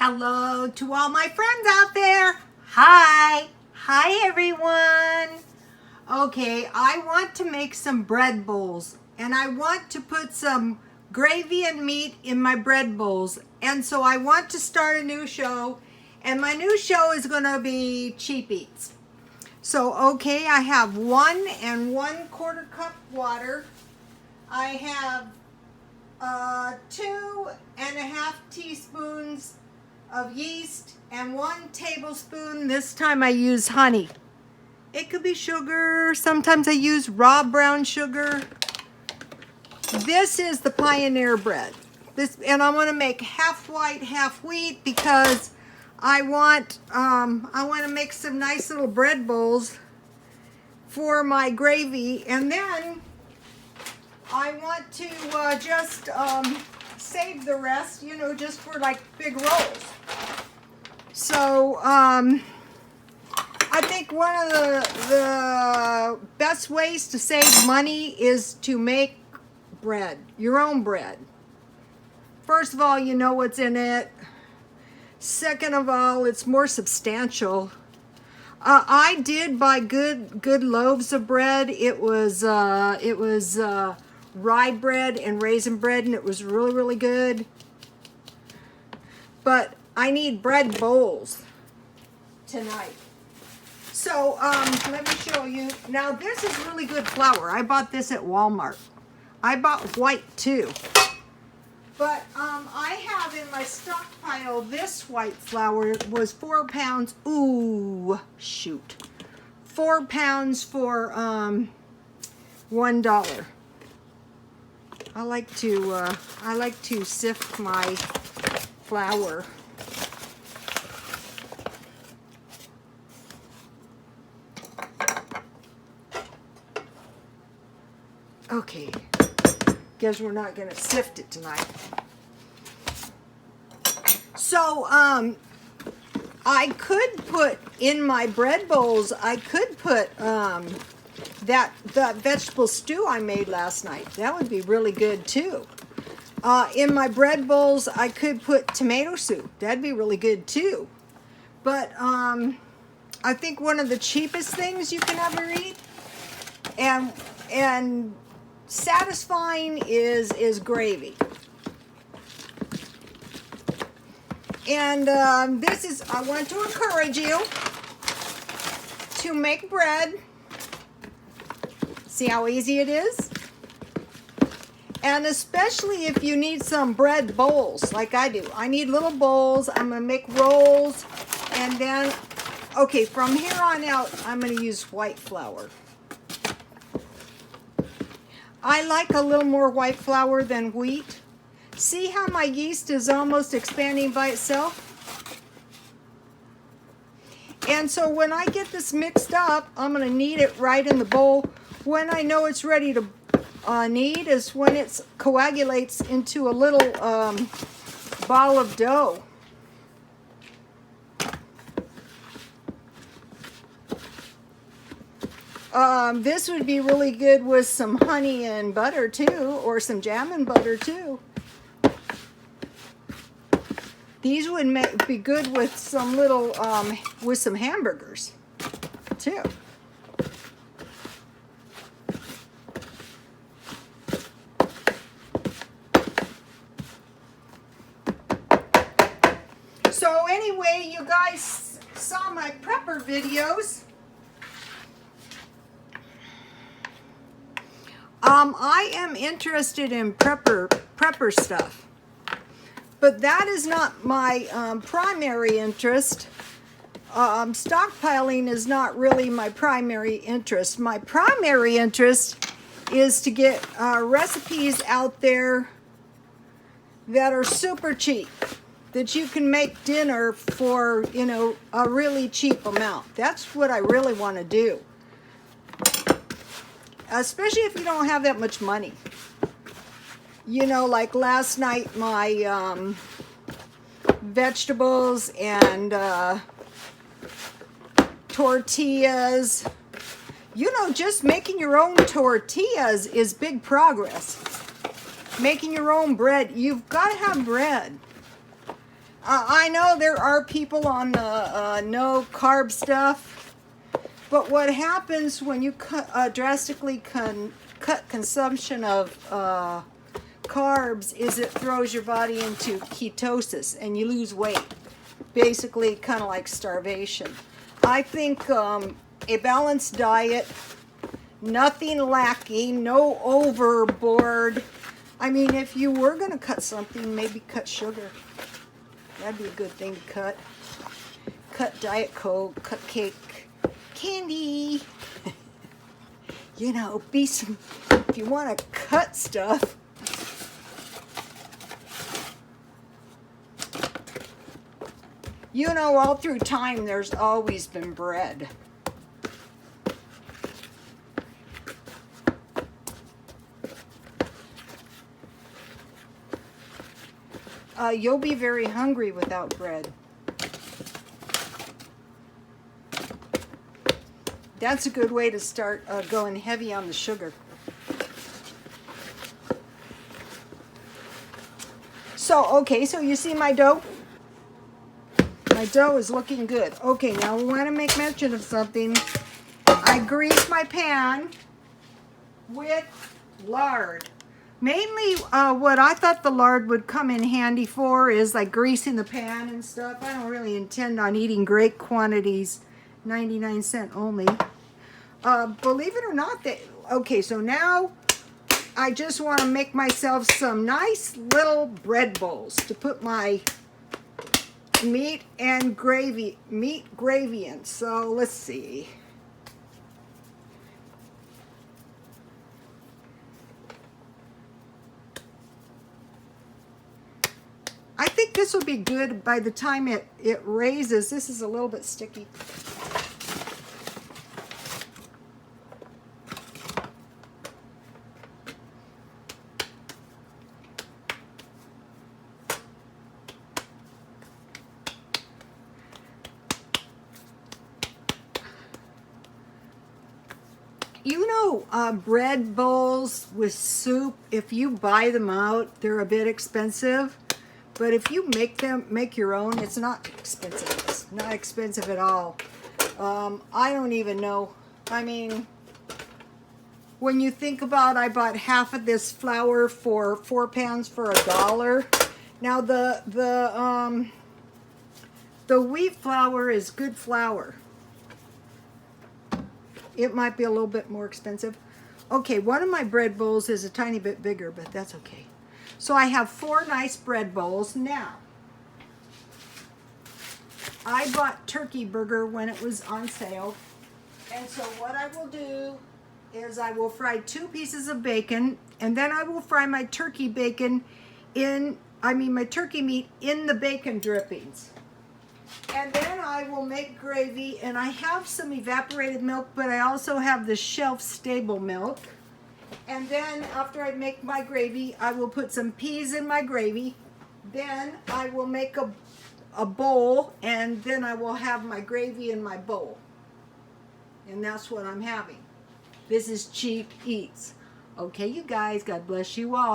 Hello to all my friends out there. Hi. Hi, everyone. Okay, I want to make some bread bowls, and I want to put some gravy and meat in my bread bowls. And so I want to start a new show, and my new show is going to be Cheap Eats. So, okay, I have 1 1/4 cup water. I have 2 1/2 teaspoons of yeast and 1 tablespoon. This time I use honey. It could be sugar. Sometimes I use raw brown sugar. This is the Pioneer bread. And I'm going to make half white, half wheat because I want to make some nice little bread bowls for my gravy, and then I want to just save the rest, you know, just for like big rolls. So I think one of the best ways to save money is to make bread, your own bread. First of all, you know what's in it. Second of all, it's more substantial. I did buy good loaves of bread. It was rye bread and raisin bread, and it was really good. But I need bread bowls tonight. So let me show you. Now this is really good flour. I bought this at Walmart. I bought white too. But I have in my stockpile this white flour. It was 4 pounds. Ooh, shoot. 4 pounds for $1. I like to sift my flour. Okay. Guess we're not going to sift it tonight. So, I could put in my bread bowls, I could put that vegetable stew I made last night. That would be really good too. In my bread bowls, I could put tomato soup. That'd be really good too. But I think one of the cheapest things you can ever eat and satisfying is gravy. And I want to encourage you to make bread. See how easy it is? And especially if you need some bread bowls like I do. I need little bowls. I'm going to make rolls. And then, okay, from here on out, I'm going to use white flour. I like a little more white flour than wheat. See how my yeast is almost expanding by itself? And so when I get this mixed up, I'm going to knead it right in the bowl. When I know it's ready to knead is when it coagulates into a little ball of dough. This would be really good with some honey and butter too, or some jam and butter too. These would be good with some little, with some hamburgers too. So anyway, you guys saw my prepper videos. I am interested in prepper stuff, but that is not my primary interest. Stockpiling is not really my primary interest. My primary interest is to get recipes out there that are super cheap, that you can make dinner for, you know, a really cheap amount. That's what I really want to do. Especially if you don't have that much money. You know, like last night, my vegetables and tortillas. You know, just making your own tortillas is big progress. Making your own bread. You've got to have bread. I know there are people on the no carb stuff, but what happens when you drastically cut consumption of carbs is it throws your body into ketosis and you lose weight. Basically, kind of like starvation. I think a balanced diet, nothing lacking, no overboard. I mean, if you were going to cut something, maybe cut sugar. That'd be a good thing to cut. Cut Diet Coke, cut cake, candy. You know, be some, if you want to cut stuff. You know, all through time, there's always been bread. You'll be very hungry without bread. That's a good way to start going heavy on the sugar. So, okay, so you see my dough? My dough is looking good. Okay, now we want to make mention of something. I grease my pan with lard. Mainly what I thought the lard would come in handy for is like greasing the pan and stuff. I don't really intend on eating great quantities, 99-cent only. Believe it or not, okay, so now I just want to make myself some nice little bread bowls to put my meat gravy in. So let's see. I think this will be good by the time it raises. This is a little bit sticky. You know, bread bowls with soup, if you buy them out, they're a bit expensive. But if you make your own, it's not expensive. It's not expensive at all. I don't even know. I mean, when you think about, I bought half of this flour for 4 pounds for $1. Now the wheat flour is good flour. It might be a little bit more expensive. Okay, one of my bread bowls is a tiny bit bigger, but that's okay. So I have 4 nice bread bowls. Now, I bought turkey burger when it was on sale. And so what I will do is I will fry 2 pieces of bacon, and then I will fry my turkey bacon my turkey meat in the bacon drippings. And then I will make gravy, and I have some evaporated milk, but I also have the shelf-stable milk. And then after I make my gravy, I will put some peas in my gravy. Then I will make a bowl, and then I will have my gravy in my bowl. And that's what I'm having. This is Cheap Eats. Okay, you guys, God bless you all.